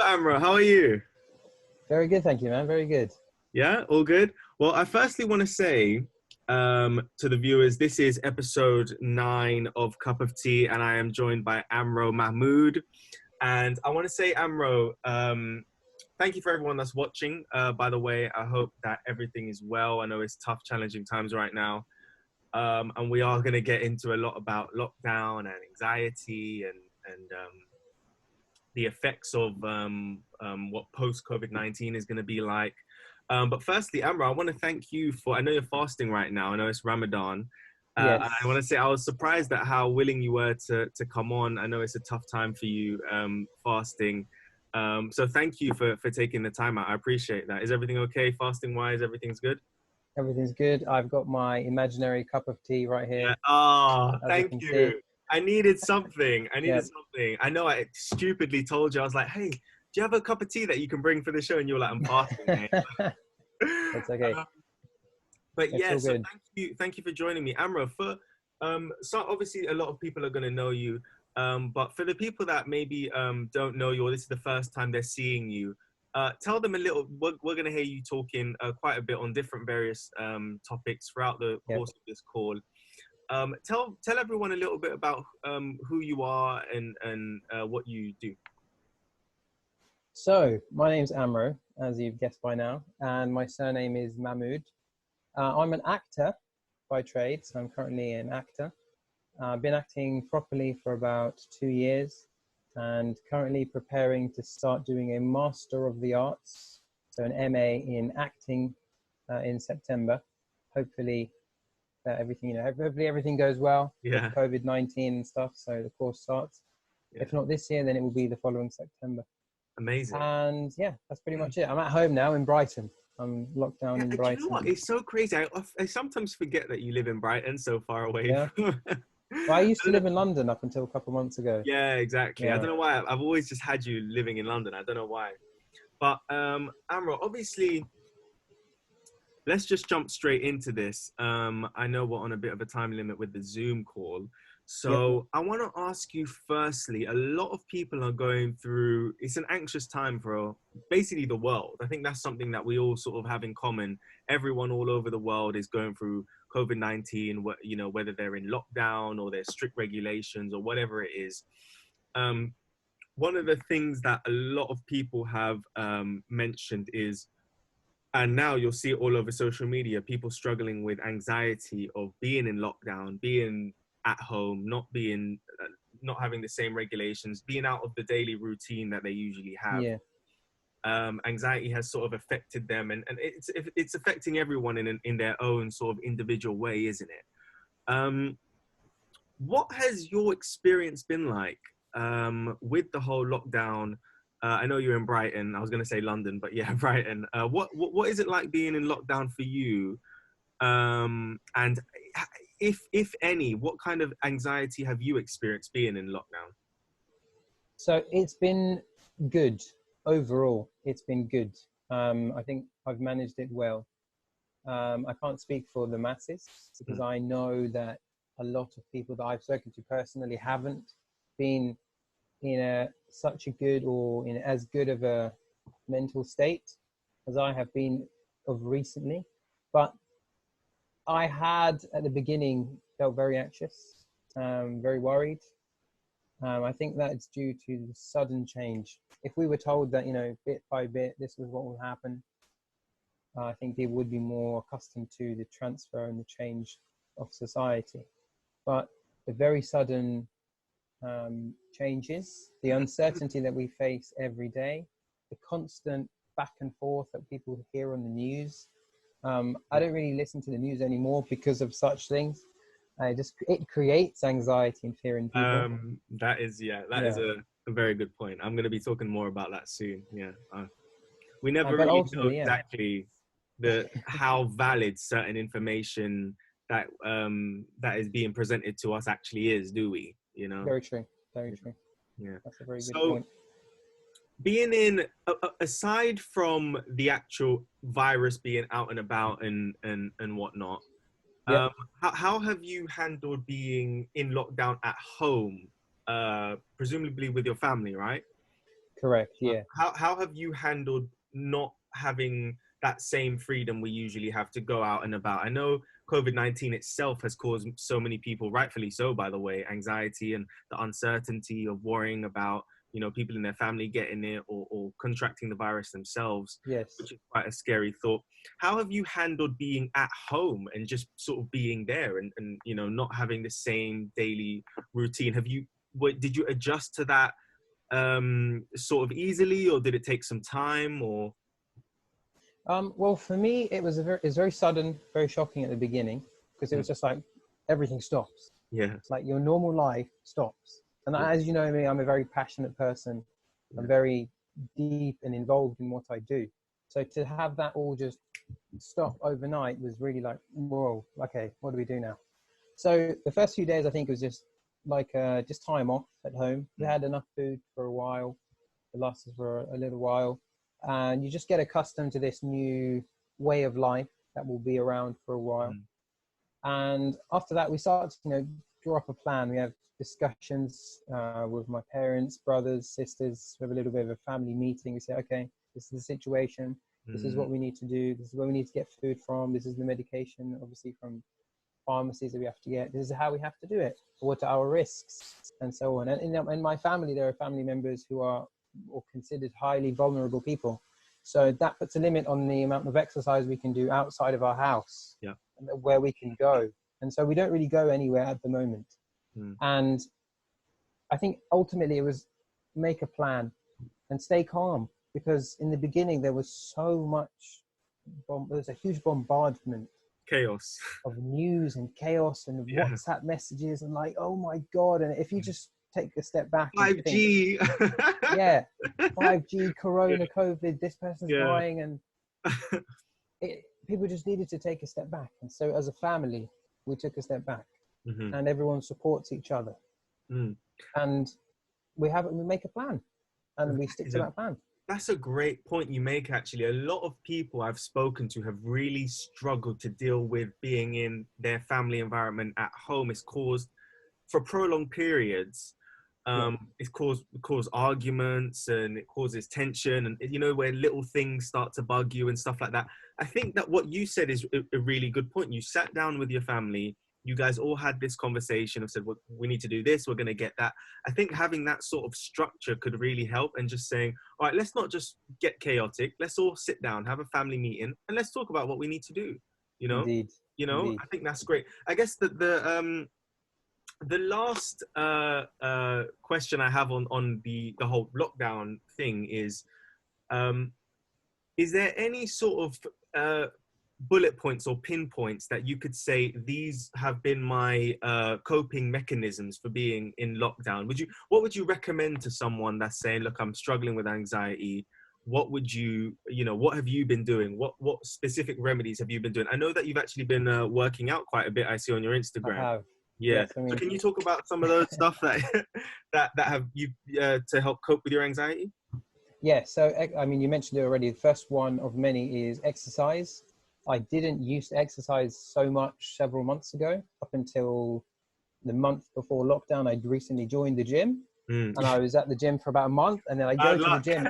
Amro. How are you? Very good, thank you, man. Very good. Yeah, all good. Well, I firstly want to say to the viewers, this is episode 9 of Cup of Tea, and I am joined by Amro Mahmoud. And I want to say, Amro, thank you for everyone that's watching. By the way, I hope that everything is well. I know it's tough, challenging times right now. And we are going to get into a lot about lockdown and anxiety and the effects of what post COVID-19 is going to be like. But firstly, Amra, I want to thank you for, I know you're fasting right now. I know it's Ramadan. And I want Yes. to say I was surprised at how willing you were to come on. I know it's a tough time for you fasting. So thank you for taking the time out. I appreciate that. Is everything okay fasting wise? Everything's good? Everything's good. I've got my imaginary cup of tea right here, Yeah. Oh, as you thank can see. you. I needed something. I needed Yep. something. I know I stupidly told you, I was like, hey, do you have a cup of tea that you can bring for the show? And you were like, I'm fasting, mate. It's okay. Um, but It's yeah, all so good. thank you for joining me. Amra, for so obviously a lot of people are gonna know you. But for the people that maybe don't know you or this is the first time they're seeing you, tell them a little. We're going to hear you talking quite a bit on different various topics throughout the Yep. course of this call. Tell everyone a little bit about who you are and what you do. So, my name's Amro, as you've guessed by now, and my surname is Mahmoud. I'm an actor by trade, so I'm currently an actor. I've been acting properly for about 2 years and currently preparing to start doing a Master of the Arts, so an MA in acting in September. Hopefully, hopefully everything goes well with Yeah, COVID-19 and stuff, so the course starts. yeah, If not this year, then it will be the following September. amazing. And yeah, that's pretty much it. I'm at home now in Brighton. I'm locked down Yeah, in do you know Brighton. what? It's so crazy. I sometimes forget that you live in Brighton, so far away Yeah. from. Well, I used I to don't know. live in London up until a couple of months ago. Yeah, exactly. I Yeah. don't know why. I've always just had you living in London. I don't know why. But Amro, obviously, let's just jump straight into this. I know we're on a bit of a time limit with the Zoom call. Yep. So I want to ask you firstly, a lot of people are going through, it's an anxious time for basically the world. I think that's something that we all sort of have in common. Everyone all over the world is going through COVID-19, whether they're in lockdown or there's strict regulations or whatever it is. Um, One of the things that a lot of people have mentioned is, and now you'll see it all over social media, people struggling with anxiety of being in lockdown, being at home, not having the same regulations, being out of the daily routine that they usually have. Yeah. Anxiety has sort of affected them, and it's affecting everyone in their own sort of individual way, isn't it? What has your experience been like with the whole lockdown? I know you're in Brighton. I was going to say London, but yeah, Brighton. What is it like being in lockdown for you? And if any, what kind of anxiety have you experienced being in lockdown? So it's been good overall. It's been good. I think I've managed it well. I can't speak for the masses because Mm. I know that a lot of people that I've spoken to personally haven't been in such a good or in as good of a mental state as I have been of recently. But I had at the beginning felt very anxious, very worried. I think that's due to the sudden change. If we were told that, bit by bit, this was what will happen, I think they would be more accustomed to the transfer and the change of society. But the very sudden changes, the uncertainty that we face every day, the constant back and forth that people hear on the news. I don't really listen to the news anymore because of such things. It creates anxiety and fear in people. That is, yeah, that is Yeah, a very good point. I'm going to be talking more about that soon. Yeah. We never but really know ultimately, yeah, exactly how valid certain information that is being presented to us actually is, do we? very true, very true. Yeah. That's a very good So point. being in, aside from the actual virus being out and about and whatnot, Yep. how have you handled being in lockdown at home? Presumably with your family, right? Correct. Yeah. How have you handled not having that same freedom we usually have to go out and about? I know COVID-19 itself has caused so many people, rightfully so, by the way, anxiety and the uncertainty of worrying about, people in their family getting it or contracting the virus themselves, Yes. which is quite a scary thought. How have you handled being at home and just sort of being there and not having the same daily routine? Did you adjust to that sort of easily, or did it take some time? Or Well, for me, it was very sudden, very shocking at the beginning, because it was just like everything stops. yeah, It's like your normal life stops. And yeah, as you know me, I'm a very passionate person. yeah. I'm very deep and involved in what I do. So to have that all just stop overnight was really like, whoa, okay, what do we do now? So the first few days, I think it was just like just time off at home. We had enough food for a while. It lasted for a little while. And you just get accustomed to this new way of life that will be around for a while. And after that, we start to, draw up a plan. We have discussions with my parents, brothers, sisters. We have a little bit of a family meeting. We say, okay, this is the situation. This is what we need to do. This is where we need to get food from. This is the medication, obviously, from pharmacies that we have to get. This is how we have to do it. What are our risks, and so on. And in my family, there are family members who are or considered highly vulnerable people. So that puts a limit on the amount of exercise we can do outside of our house, where we can go. And so we don't really go anywhere at the moment. And I think ultimately it was make a plan and stay calm, because in the beginning there was so much, there was a huge bombardment Chaos. of news and chaos and WhatsApp messages and like, oh my God. And if you just take a step back and 5G. think, 5G, Corona, COVID, this person's dying, and people just needed to take a step back. And so as a family, we took a step back, and everyone supports each other. And we make a plan, and we stick to that plan. That's a great point you make, actually. A lot of people I've spoken to have really struggled to deal with being in their family environment at home. It's caused, for prolonged periods, it's caused arguments, and it causes tension, and where little things start to bug you and stuff like that. I think that what you said is a really good point. You sat down with your family, you guys all had this conversation and said, well, we need to do this, we're going to get that. I think having that sort of structure could really help, and just saying, all right, let's not just get chaotic, let's all sit down, have a family meeting, and let's talk about what we need to do. Indeed. I think that's great. I guess that the last question I have on the whole lockdown thing is there any sort of bullet points or pinpoints that you could say these have been my coping mechanisms for being in lockdown? What would you recommend to someone that's saying, look, I'm struggling with anxiety? What would what have you been doing? What specific remedies have you been doing? I know that you've actually been working out quite a bit, I see on your Instagram. I have. Yeah. Yes, I mean, so can you talk about some of those stuff that have you to help cope with your anxiety? Yeah. So, I mean, you mentioned it already. The first one of many is exercise. I didn't used to exercise so much several months ago, up until the month before lockdown. I'd recently joined the gym, and I was at the gym for about a month, and then I go to the gym.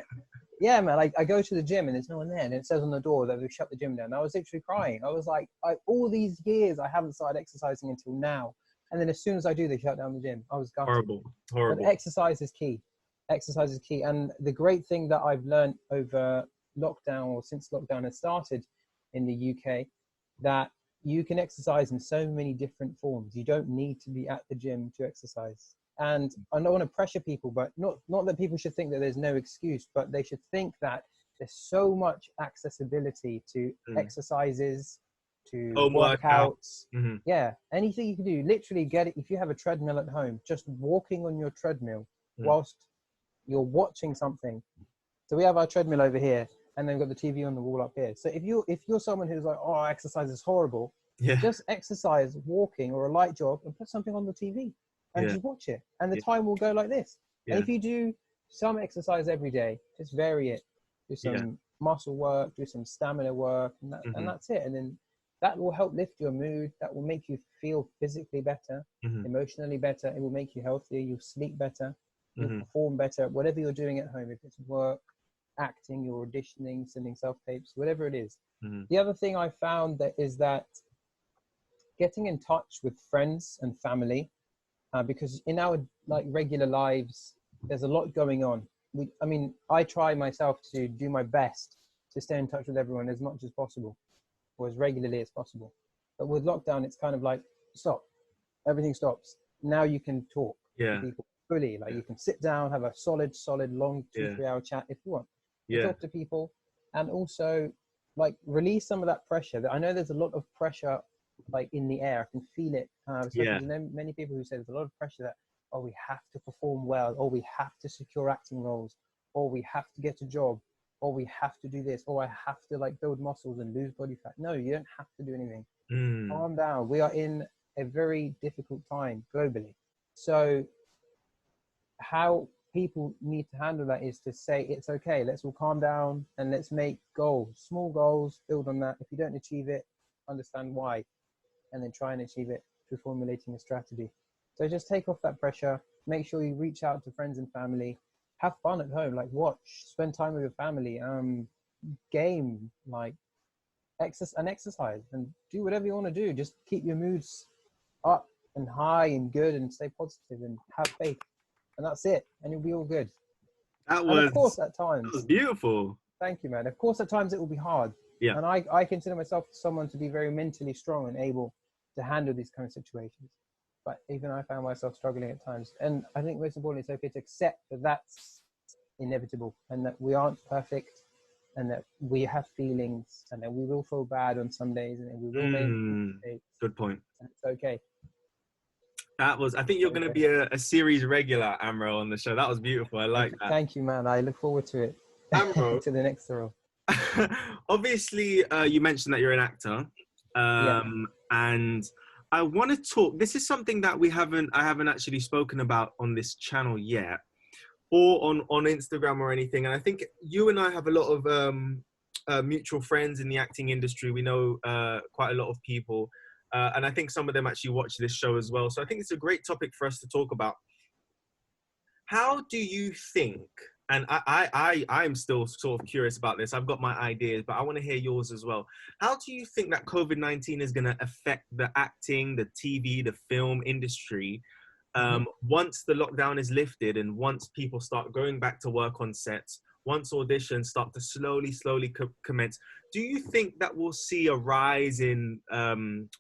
Yeah, man, I go to the gym and there's no one there, and it says on the door that they've shut the gym down. I was literally crying. I was like, all these years I haven't started exercising until now. And then as soon as I do, they shut down the gym. I was gutted. Horrible. But exercise is key. Exercise is key. And the great thing that I've learned over lockdown, or since lockdown has started in the UK, that you can exercise in so many different forms. You don't need to be at the gym to exercise. And I don't want to pressure people, but not that people should think that there's no excuse, but they should think that there's so much accessibility to exercises, to workouts. Yeah, anything you can do. Literally get it. If you have a treadmill at home, just walking on your treadmill whilst you're watching something. So we have our treadmill over here, and then we've got the TV on the wall up here. So if you're someone who's like, oh, exercise is horrible, just exercise walking or a light jog and put something on the TV and just watch it. And the time will go like this. And if you do some exercise every day, just vary it. Do some muscle work, do some stamina work, and that's it. And then that will help lift your mood. That will make you feel physically better, emotionally better. It will make you healthier. You'll sleep better. You'll perform better at whatever you're doing at home. If it's work, acting, you're auditioning, sending self-tapes, whatever it is. The other thing I found that is that getting in touch with friends and family, because in our like regular lives, there's a lot going on. I mean, I try myself to do my best to stay in touch with everyone as much as possible, or as regularly as possible. But with lockdown, it's kind of like, stop, everything stops. Now you can talk to people fully. Like you can sit down, have a solid, long 2-3 hour chat if you want. You talk to people, and also like release some of that pressure. That I know there's a lot of pressure like in the air. I can feel it. There's many people who say there's a lot of pressure that, oh, we have to perform well, or we have to secure acting roles, or we have to get a job, or we have to do this, or I have to like build muscles and lose body fat. No, you don't have to do anything. Calm down. We are in a very difficult time globally. So how people need to handle that is to say, it's okay, let's all calm down and let's make goals, small goals, build on that. If you don't achieve it, understand why, and then try and achieve it through formulating a strategy. So just take off that pressure, make sure you reach out to friends and family, have fun at home, like watch, spend time with your family, game, like exercise, and do whatever you want to do. Just keep your moods up and high and good, and stay positive and have faith, and that's it, and you'll be all good. And of course at times, that was beautiful. Thank you, man. Of course at times it will be hard, and I consider myself someone to be very mentally strong and able to handle these kind of situations. But even I found myself struggling at times. And I think most importantly, it's okay to accept that that's inevitable, and that we aren't perfect, and that we have feelings, and that we will feel bad on some days, and we will make mistakes. Good point. And it's okay. That was, I think you're going to be a series regular, Amro, on the show. That was beautiful. I like that. Thank you, man. I look forward to it. Amro, to the next role. Obviously, you mentioned that you're an actor. And I want to talk, this is something that I haven't actually spoken about on this channel yet, or on Instagram or anything. And I think you and I have a lot of mutual friends in the acting industry. We know quite a lot of people. And I think some of them actually watch this show as well. So I think it's a great topic for us to talk about. How do you think, and I'm still sort of curious about this, I've got my ideas, but I want to hear yours as well. How do you think that COVID-19 is going to affect the acting, the TV, the film industry once the lockdown is lifted, and once people start going back to work on sets, once auditions start to slowly commence? Do you think that we'll see a rise in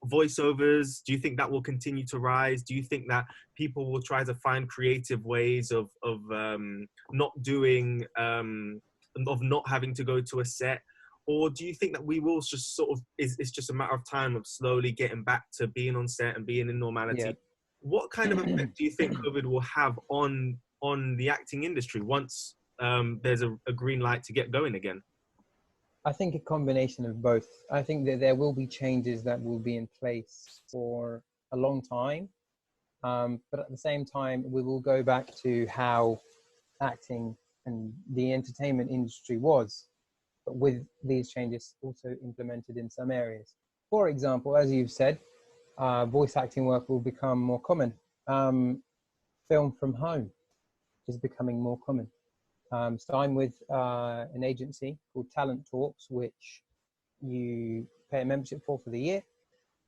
voiceovers? Do you think that will continue to rise? Do you think that people will try to find creative ways of not doing, of not having to go to a set? Or do you think that we will just sort of, it's just a matter of time of slowly getting back to being on set and being in normality? Yeah. What kind of effect do you think COVID will have on the acting industry once there's a green light to get going again? I think a combination of both. I think that there will be changes that will be in place for a long time. But at the same time, we will go back to how acting and the entertainment industry was, but with these changes also implemented in some areas. For example, as you've said, voice acting work will become more common. Film from home is becoming more common. So I'm with an agency called Talent Talks, which you pay a membership for the year,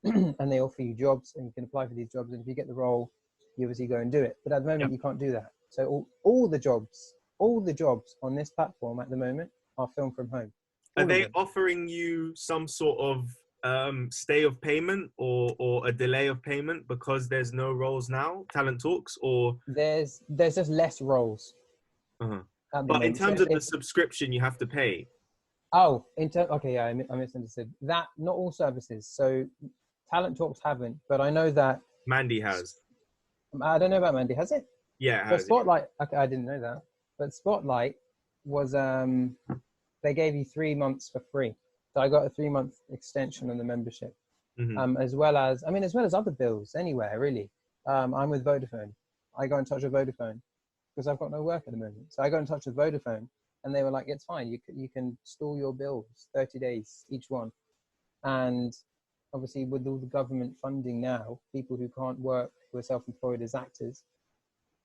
and they offer you jobs, and you can apply for these jobs. And if you get the role, you obviously go and do it. But at the moment, you can't do that. So all the jobs on this platform at the moment are filmed from home. Are they offering you some sort of stay of payment or a delay of payment because there's no roles now, Talent Talks, or there's just less roles? But in terms of the subscription, you have to pay. Oh, okay, yeah, I misunderstood. That, not all services. So Talent Talks haven't, but I know that Mandy has. I don't know about Mandy. Has it? Yeah, it has. So Spotlight. Okay, I didn't know that. But Spotlight was they gave you 3 months for free. So I got a 3-month extension on the membership, as well as other bills anywhere really. I'm with Vodafone. I got in touch with Vodafone because I've got no work at the moment. So I got in touch with Vodafone, and they were like, it's fine. You can store your bills 30 days each one. And obviously with all the government funding now, people who can't work, who are self-employed as actors,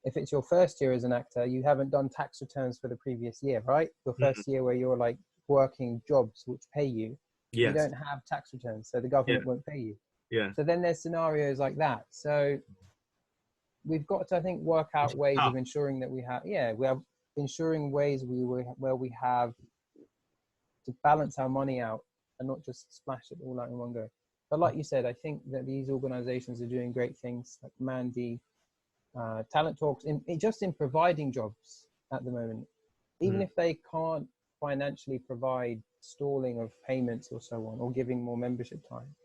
if it's your first year as an actor, you haven't done tax returns for the previous year, right? Your Mhm. first year where you're like working jobs which pay you, you Yes. don't have tax returns, so the Yeah. government won't pay you. Yeah. So then there's scenarios like that. So we've got to, I think, work Which out is ways tough. of ensuring that we have ensuring ways where we have to balance our money out and not just splash it all out in one go. But like you said, I think that these organizations are doing great things, like Mandy, Talent Talks, just in providing jobs at the moment. Even Mhm. if they can't financially provide stalling of payments or so on, or giving more membership time,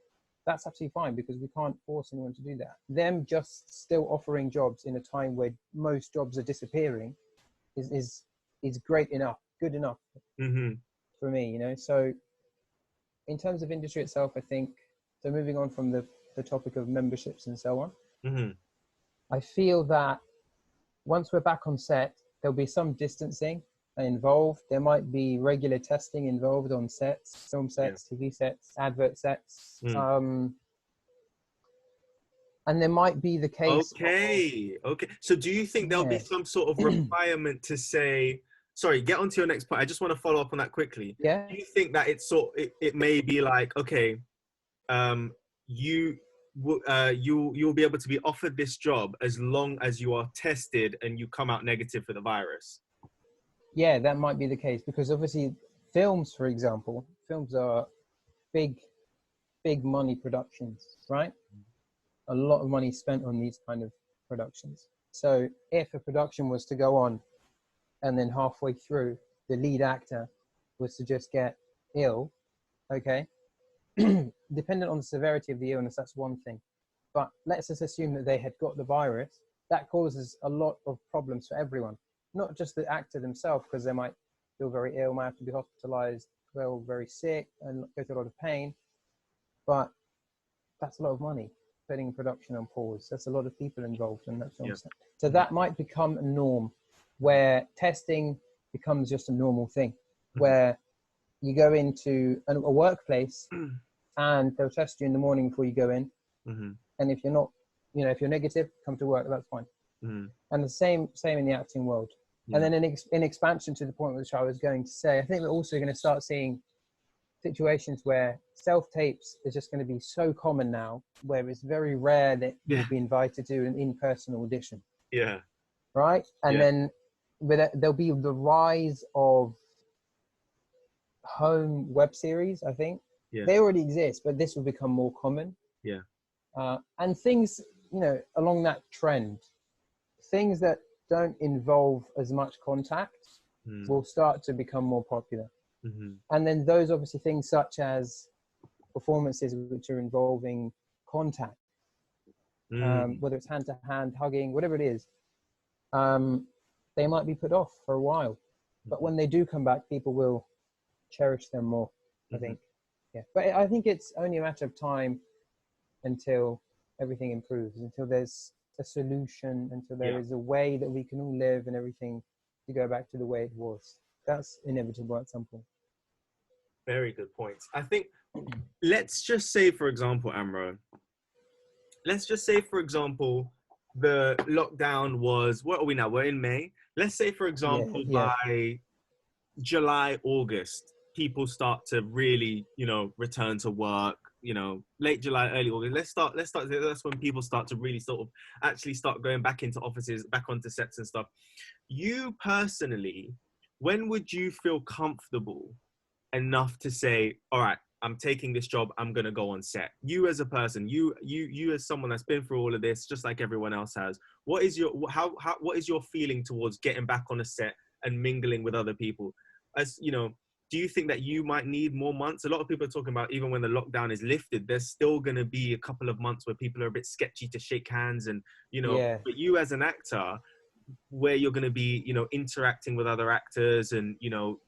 that's absolutely fine, because we can't force anyone to do that. Them just still offering jobs in a time where most jobs are disappearing is great enough, good enough Mhm. for me, you know. So in terms of industry itself, I think, so moving on from the topic of memberships and so on, Mhm. I feel that once we're back on set, there'll be some distancing involved. There might be regular testing involved on sets, film Yeah. sets, TV sets, advert sets. Mm. And there might be the case of, Okay. Okay. So do you think there'll be yeah, some sort of requirement to say, sorry, get on to your next point. I just want to follow up on that quickly. yeah, Do you think that it may be like, okay, um, you you'll be able to be offered this job as long as you are tested and you come out negative for the virus? yeah, that might be the case, because obviously films, for example, films are big, big money productions, right? A lot of money spent on these kind of productions. So if a production was to go on and then halfway through the lead actor was to just get ill, okay, dependent on the severity of the illness, that's one thing. But let's just assume that they had got the virus. That causes a lot of problems for everyone, not just the actor themselves, because they might feel very ill, might have to be hospitalized, feel very sick, and go through a lot of pain. But that's a lot of money, putting production on pause. That's a lot of people involved in that film Yeah. set. So Mhm. that might become a norm, where testing becomes just a normal thing, Mhm. where you go into a workplace and they'll test you in the morning before you go in. Mhm. And if you're not, you know, if you're negative, come to work, that's fine. Mhm. And the same in the acting world. And Yeah. then in expansion to the point which I was going to say, I think we're also going to start seeing situations where self-tapes is just going to be so common now, where it's very rare that Yeah. you'll be invited to an in-person audition, Yeah. right? And Yeah. then there'll be the rise of home web series, I think. Yeah. They already exist, but this will become more common. Yeah. And things, you know, along that trend, things that don't involve as much contact Mm. will start to become more popular. Mhm. And then those obviously things such as performances which are involving contact, Mm. whether it's hand to hand, hugging, whatever it is, um, they might be put off for a while. But Mhm. when they do come back, people will cherish them more, I Mhm. think. Yeah. But I think it's only a matter of time until everything improves, until there's a solution, until there Yeah. is a way that we can all live and everything to go back to the way it was. That's inevitable at some point. Very good points. I think let's just say, for example, Amro, let's just say, for example, the lockdown was, what are we now? We're in May. Let's say, for Yeah, example, yeah, by July, August, people start to really, return to work, late July, early August. Let's start, that's when people start to really sort of actually start going back into offices, back onto sets and stuff. You personally, when would you feel comfortable enough to say, all right, I'm taking this job, I'm gonna go on set? You as a person, you as someone that's been through all of this, just like everyone else has, what is your what is your feeling towards getting back on a set and mingling with other people? As you know, do you think that you might need more months? A lot of people are talking about, even when the lockdown is lifted, there's still gonna be a couple of months where people are a bit sketchy to shake hands, and yeah. but you as an actor, where you're going to be, interacting with other actors, and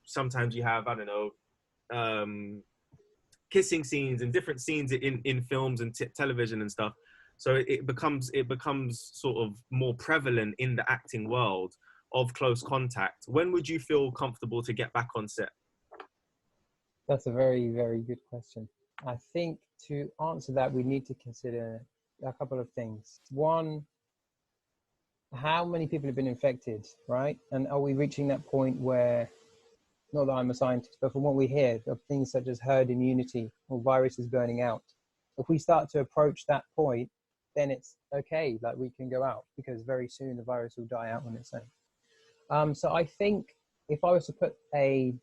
sometimes you have, I don't know, kissing scenes and different scenes in films and television and stuff. So it becomes sort of more prevalent in the acting world of close contact. When would you feel comfortable to get back on set? That's a very, very good question. I think to answer that, we need to consider a couple of things. One, how many people have been infected, right? And are we reaching that point where, not that I'm a scientist, but from what we hear of things such as herd immunity or viruses burning out, if we start to approach that point, then it's okay, like we can go out, because very soon the virus will die out on its own. So I think if I was to put a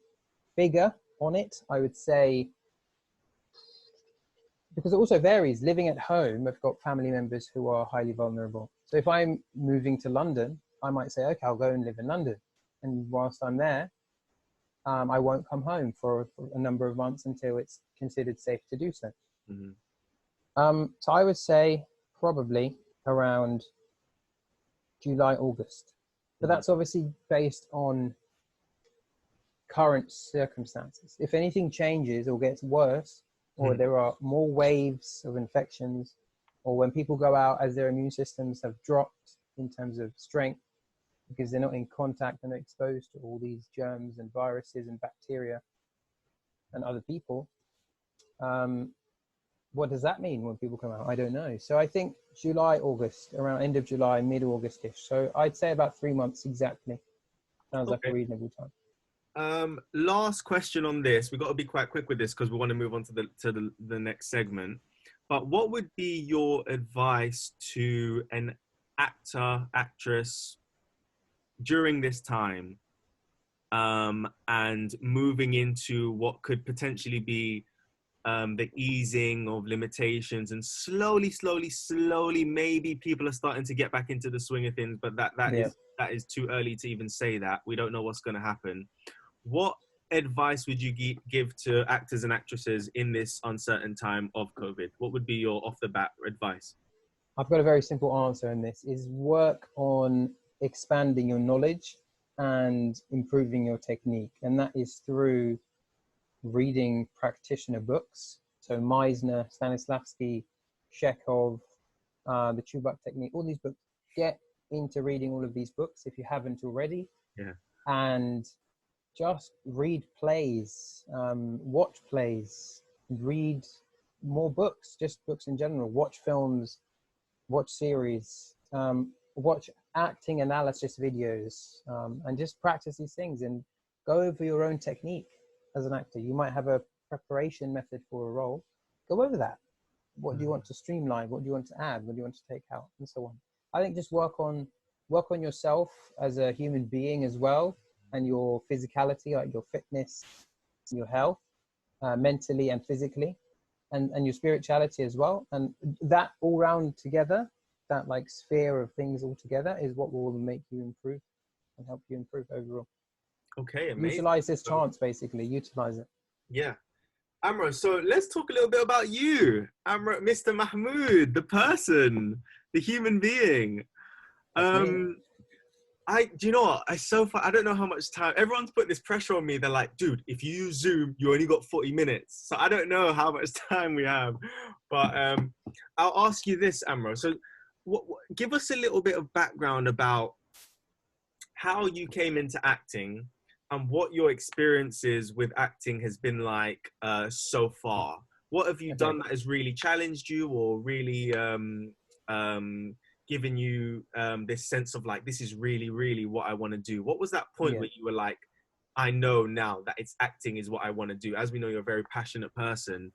figure on it, I would say, because it also varies. Living at home, I've got family members who are highly vulnerable. So if I'm moving to London, I might say, okay, I'll go and live in London. And whilst I'm there, I won't come home for a number of months until it's considered safe to do so. So I would say probably around July, August. But that's obviously based on current circumstances. If anything changes or gets worse, or there are more waves of infections, or when people go out as their immune systems have dropped in terms of strength, because they're not in contact and exposed to all these germs and viruses and bacteria and other people, what does that mean when people come out? I don't know. So I think July, August, around end of July, mid-August-ish. So I'd say about 3 months exactly. Sounds like a reasonable time. Last question on this. We've got to be quite quick with this because we want to move on to the next segment. But what would be your advice to an actor, actress during this time, and moving into what could potentially be the easing of limitations, and slowly, maybe people are starting to get back into the swing of things, but that is too early to even say that. We don't know what's going to happen. What advice would you give to actors and actresses in this uncertain time of COVID? What would be your off the bat advice? I've got a very simple answer in this, is work on expanding your knowledge and improving your technique. And that is through reading practitioner books. So Meisner, Stanislavski, Chekhov, the Chubak technique, all these books. Get into reading all of these books if you haven't already. Yeah. And just read plays, watch plays, read more books, just books in general, watch films, watch series, watch acting analysis videos, and just practice these things and go over your own technique as an actor. You might have a preparation method for a role. Go over that. What do you want to streamline? What do you want to add? What do you want to take out? And so on. I think just work on yourself as a human being as well, and your physicality, like your fitness, your health, mentally and physically, and your spirituality as well. And that all round together, that like sphere of things all together, is what will make you improve and help you improve overall. Okay, amazing. Utilize this chance, basically. Utilize it. Yeah. Amro, so let's talk a little bit about you. Amro, Mr. Mahmoud, the person, the human being. Do you know what? I don't know how much time. Everyone's putting this pressure on me. They're like, dude, if you use Zoom, you only got 40 minutes. So I don't know how much time we have. But I'll ask you this, Amro. So give us a little bit of background about how you came into acting and what your experiences with acting has been like so far. What have you done that has really challenged you, or really given you this sense of like, this is really what I want to do? What was that point where you were like, I know now that acting is what I want to do? As we know, you're a very passionate person.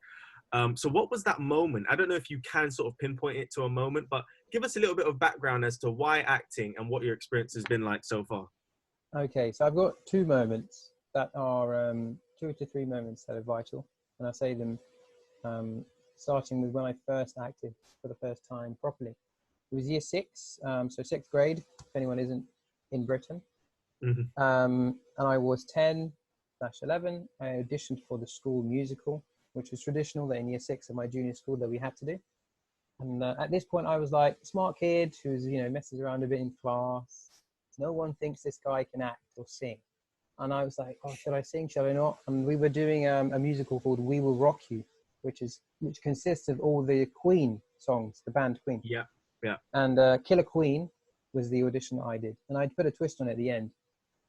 So what was that moment? I don't know if you can sort of pinpoint it to a moment, but give us a little bit of background as to why acting and what your experience has been like so far. Okay, so I've got two moments that are 2 to 3 moments that are vital, and I say them starting with when I first acted for the first time properly. It was year 6, so 6th grade, if anyone isn't in Britain. And I was 10/11. I auditioned for the school musical, which was traditional that in year 6 of my junior school that we had to do. And at this point, I was like, smart kid who's, messes around a bit in class. No one thinks this guy can act or sing. And I was like, oh, should I sing? Should I not? And we were doing a musical called We Will Rock You, which consists of all the Queen songs, the band Queen. Yeah. And Killer Queen was the audition that I did. And I put a twist on it at the end.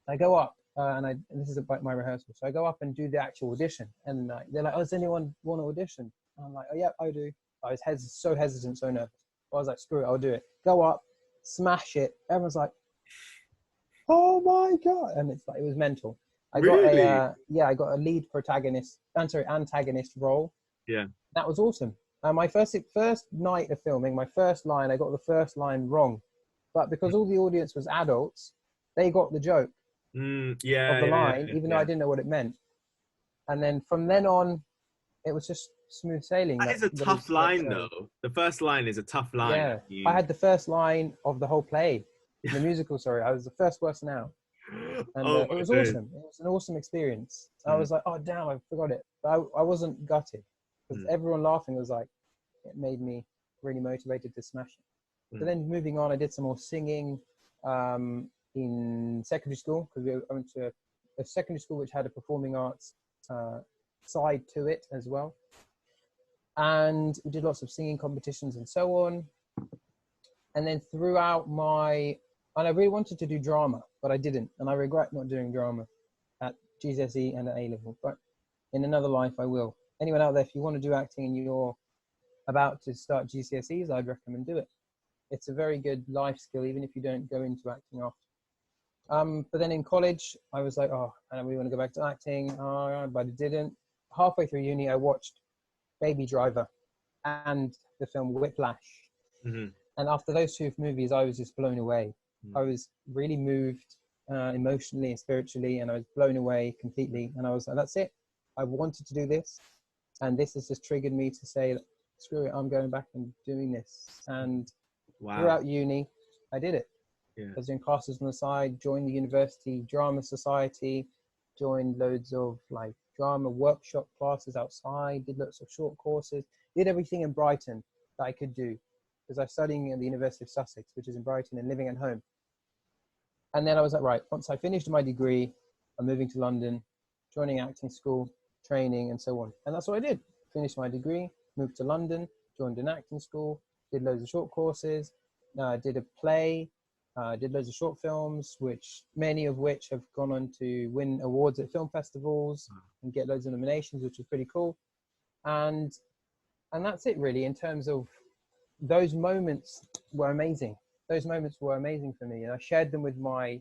I go up, and this is about my rehearsal. So I go up and do the actual audition. And they're like, oh, does anyone want to audition? And I'm like, oh, yeah, I do. I was so hesitant, so nervous. I was like, screw it, I'll do it. Go up, smash it. Everyone's like, oh my God. And it's like, it was mental. I got Really? I got a lead protagonist, antagonist role. Yeah. That was awesome. My first night of filming, my first line, I got the first line wrong. But because all the audience was adults, they got the joke of Yeah, the yeah, line, yeah, even though I yeah. didn't know what it meant. And then from then on, it was just smooth sailing. That is a tough Those line, shows. though. The first line is a tough line. Yeah, I You. had the first line of the whole play, the musical. Sorry, I was the first person out, and Oh it my was days. awesome. It was an awesome experience. I Mm, was like, oh damn, I forgot it, but I wasn't gutted because mm, everyone laughing was like, it made me really motivated to smash it. So mm. then moving on, I did some more singing in secondary school because I went to a secondary school which had a performing arts uh, side to it as well. And we did lots of singing competitions and so on. And then and I really wanted to do drama, but I didn't. And I regret not doing drama at GCSE and at A-level, but in another life I will. Anyone out there, if you want to do acting and you're about to start GCSEs, I'd recommend do it. It's a very good life skill, even if you don't go into acting after. But then in college, I was like, oh, I really want to go back to acting, but I didn't. Halfway through uni, I watched Baby Driver and the film Whiplash. Mm-hmm. And after those two movies, I was just blown away. Mm. I was really moved emotionally and spiritually, and I was blown away completely. And I was like, that's it. I wanted to do this. And this has just triggered me to say, screw it, I'm going back and doing this. And Wow. throughout uni, I did it. Yeah. I was doing classes on the side, joined the university drama society, joined loads of like drama workshop classes outside, did lots of short courses, did everything in Brighton that I could do because I was studying at the University of Sussex, which is in Brighton, and living at home. And then I was like, right, once I finished my degree, I'm moving to London, joining acting school, training, and so on. And that's what I did. Finished my degree, moved to London, joined an acting school, did loads of short courses, did a play, did loads of short films, which many of which have gone on to win awards at film festivals and get loads of nominations, which is pretty cool. And that's it really in terms of those moments were amazing. Those moments were amazing for me, and I shared them with my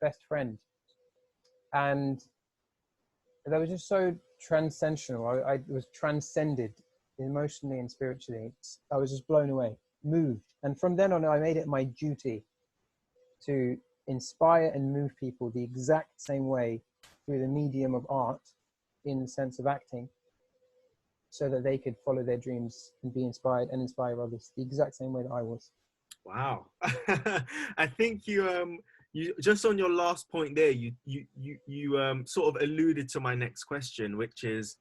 best friend, and they were just so transcendental. I was transcended emotionally and spiritually. I was just blown away, moved, and from then on, I made it my duty to inspire and move people the exact same way through the medium of art, in the sense of acting, so that they could follow their dreams and be inspired and inspire others the exact same way that I was. Wow. I think you just on your last point there, you sort of alluded to my next question, which is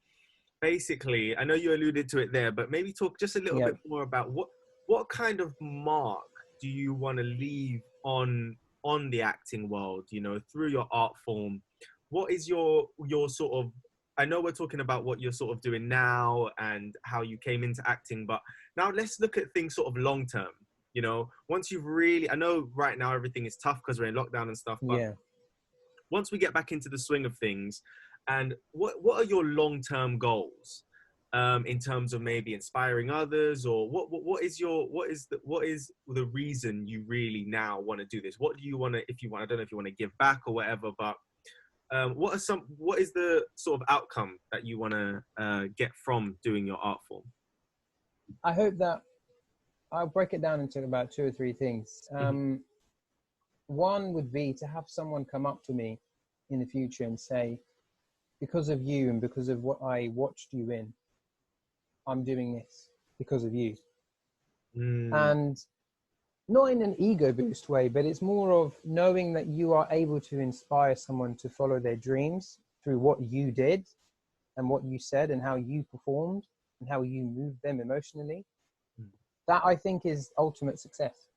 basically, I know you alluded to it there, but maybe talk just a little Yeah. bit more about what kind of mark do you want to leave on the acting world, you know, through your art form. What is your sort of, I know we're talking about what you're sort of doing now and how you came into acting, but now let's look at things sort of long term. You know, once you've really, I know right now everything is tough because we're in lockdown and stuff, but Yeah. once we get back into the swing of things, and what are your long-term goals in terms of maybe inspiring others, or what is the reason you really now want to do this? What do you want to, if you want, I don't know if you want to give back or whatever, but what is the sort of outcome that you want to get from doing your art form? I hope that I'll break it down into about two or three things. Mm-hmm. One would be to have someone come up to me in the future and say, because of you and because of what I watched you in, I'm doing this because of you. Mm, And not in an ego boost way, but it's more of knowing that you are able to inspire someone to follow their dreams through what you did and what you said and how you performed and how you moved them emotionally. That I think is ultimate success,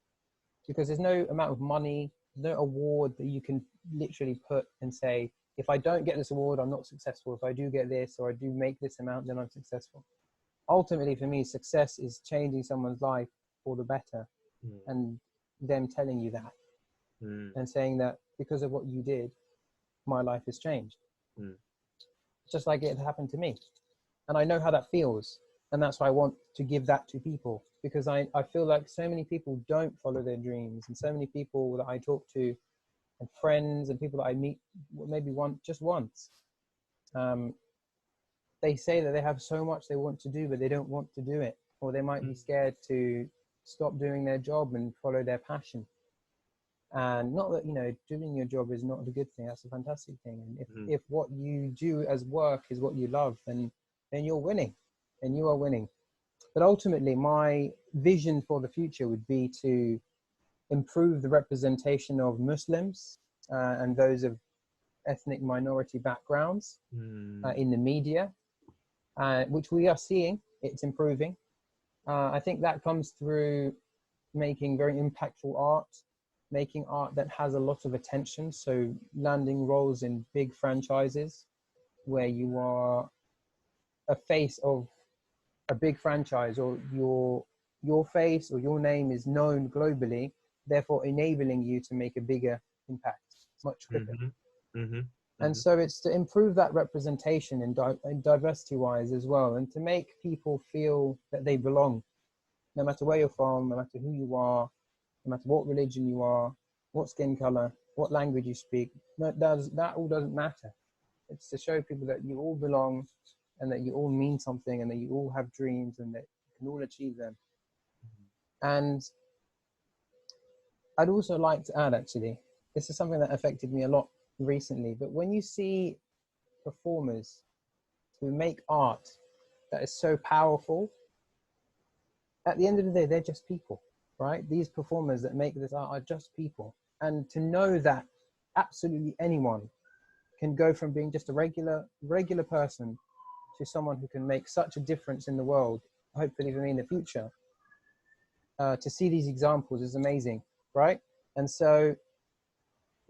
because there's no amount of money, no award that you can literally put and say, if I don't get this award, I'm not successful. If I do get this, or I do make this amount, then I'm successful. Ultimately, for me, success is changing someone's life for the better, mm, and them telling you that mm, and saying that because of what you did, my life has changed. mm, Just like it happened to me. And I know how that feels. And that's why I want to give that to people. because I feel like so many people don't follow their dreams, and so many people that I talk to, and friends and people that I meet maybe just once, they say that they have so much they want to do, but they don't want to do it, or they might be scared to stop doing their job and follow their passion. And not that, doing your job is not a good thing. That's a fantastic thing. And if what you do as work is what you love, then you're winning, and you are winning. But ultimately, my vision for the future would be to improve the representation of Muslims and those of ethnic minority backgrounds in the media, which we are seeing. It's improving. I think that comes through making very impactful art, making art that has a lot of attention. So landing roles in big franchises where you are a face of a big franchise, or your face or your name is known globally, therefore enabling you to make a bigger impact much quicker. And so it's to improve that representation and diversity wise as well, and to make people feel that they belong, no matter where you're from, no matter who you are, no matter what religion you are, what skin color, what language you speak. That all doesn't matter. It's to show people that you all belong, and that you all mean something, and that you all have dreams, and that you can all achieve them. And I'd also like to add, actually, this is something that affected me a lot recently, but when you see performers who make art that is so powerful, at the end of the day, they're just people, right? These performers that make this art are just people. And to know that absolutely anyone can go from being just a regular person to someone who can make such a difference in the world, hopefully for me in the future, to see these examples is amazing, right? And so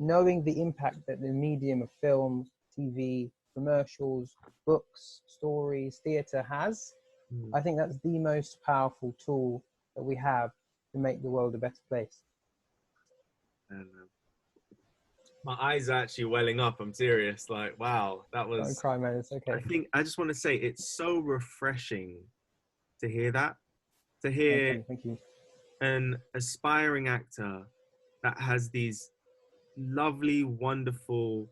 knowing the impact that the medium of film, TV, commercials, books, stories, theater has, I think that's the most powerful tool that we have to make the world a better place. And my eyes are actually welling up. I'm serious. Like, wow, that was. Don't cry, man. It's okay. I just want to say it's so refreshing to hear that. To hear Thank you. An aspiring actor that has these lovely, wonderful,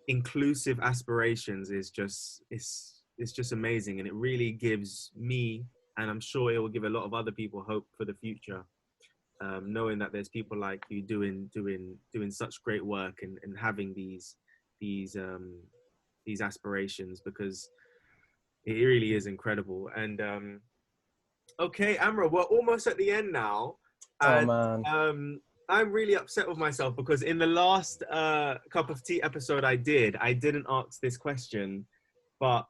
inclusive aspirations is just it's just amazing, and it really gives me, and I'm sure it will give a lot of other people, hope for the future. Knowing that there's people like you doing such great work, and having these aspirations, because it really is incredible. And okay, Amro, we're almost at the end now. And, oh man. I'm really upset with myself because in the last Cup of Tea episode I didn't ask this question, but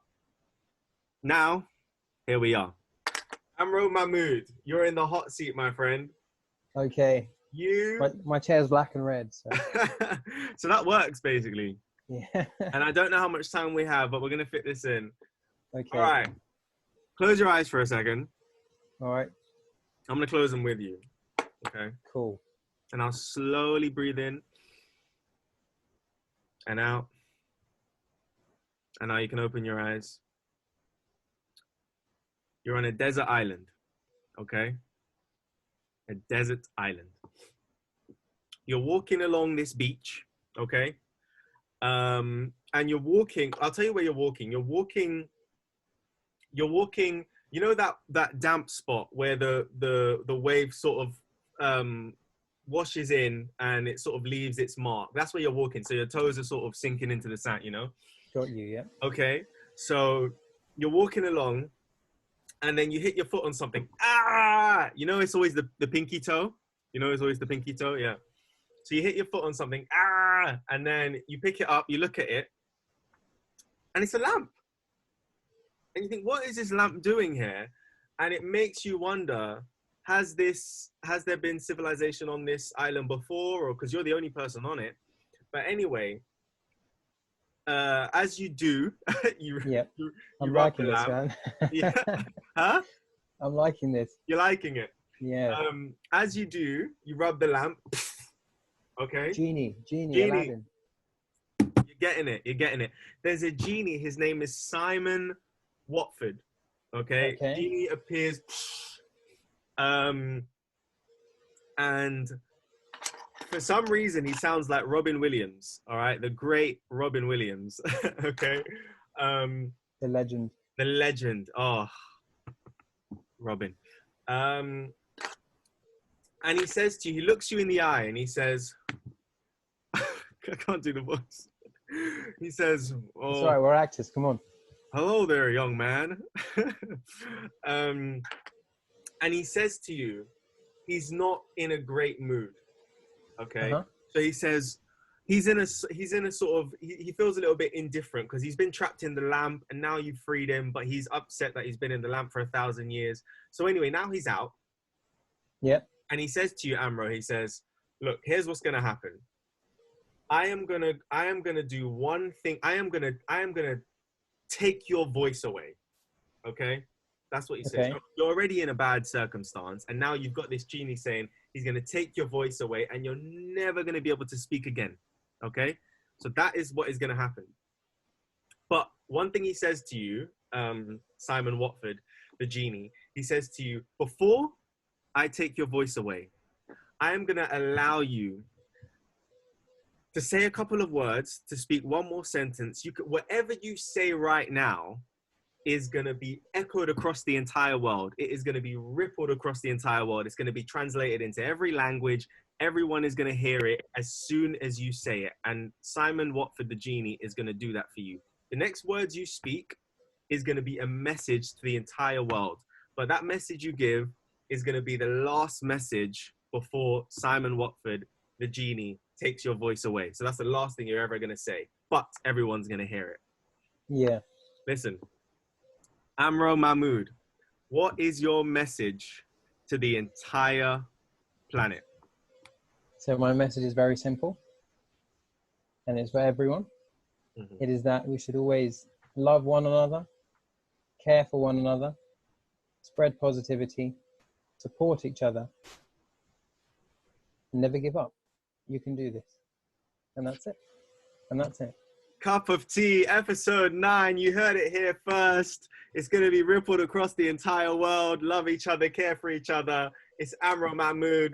now here we are. Amro Mahmoud, you're in the hot seat, my friend. Okay. My chair's black and red. So, so that works basically. Yeah. And I don't know how much time we have, but we're gonna fit this in. Okay. All right. Close your eyes for a second. All right. I'm gonna close them with you. Okay. Cool. And I'll slowly breathe in and out. And now you can open your eyes. You're on a desert island, okay? A desert island. You're walking along this beach, okay? And you're walking, I'll tell you where you're walking. You're walking, you know that damp spot where the wave sort of washes in and it sort of leaves its mark. That's where you're walking. So your toes are sort of sinking into the sand, you know? Got you, yeah. Okay. So you're walking along and then you hit your foot on something. Ah! You know, it's always the pinky toe. You know, it's always the pinky toe. Yeah. So you hit your foot on something. Ah! And then you pick it up, you look at it, and it's a lamp. And you think, what is this lamp doing here? And it makes you wonder, has there been civilization on this island before? Or because you're the only person on it. But anyway, as you do, you I'm rub liking the this, lamp. man. Yeah. Huh? I'm liking this. You're liking it? Yeah. As you do, you rub the lamp. Okay? Genie, Aladdin. You're getting it. There's a genie. His name is Simon Watford. Okay, Okay. genie appears, and for some reason he sounds like Robin Williams. All right, the great Robin Williams. Okay, um, The legend. the legend. Oh, Robin. Um, and he says to you, he looks you in the eye, and he says, I can't do the voice. He says, It's "Oh, all right. We're actors. Come on. hello there, young man." And he says to you, he's not in a great mood. Okay, Uh-huh. so he says he's in a sort of he feels a little bit indifferent because he's been trapped in the lamp and now you've freed him, but he's upset that he's been in the lamp for 1,000 years. So anyway, now he's out, Yep. and he says to you, Amro, he says, "Look, here's what's gonna happen. I am gonna do one thing. I am gonna take your voice away." Okay, that's what he says. Okay. You're already in a bad circumstance, and now you've got this genie saying he's going to take your voice away, and you're never going to be able to speak again. Okay, so that is what is going to happen. But one thing he says to you, Simon Watford, the genie, he says to you, before I take your voice away, I am going to allow you to say a couple of words, to speak one more sentence. You could, whatever you say right now is going to be echoed across the entire world. It is going to be rippled across the entire world. It's going to be translated into every language. Everyone is going to hear it as soon as you say it. And Simon Watford, the genie, is going to do that for you. The next words you speak is going to be a message to the entire world. But that message you give is going to be the last message before Simon Watford, the genie, takes your voice away. So that's the last thing you're ever going to say. But everyone's going to hear it. Yeah. Listen. Amro Mahmoud, what is your message to the entire planet? So my message is very simple, and it's for everyone. Mm-hmm. It is that we should always love one another, care for one another, spread positivity, support each other, and never give up. You can do this. And that's it. And that's it. Cup of Tea, episode 9. You heard it here first. It's going to be rippled across the entire world. Love each other, care for each other. It's Amro Mahmoud.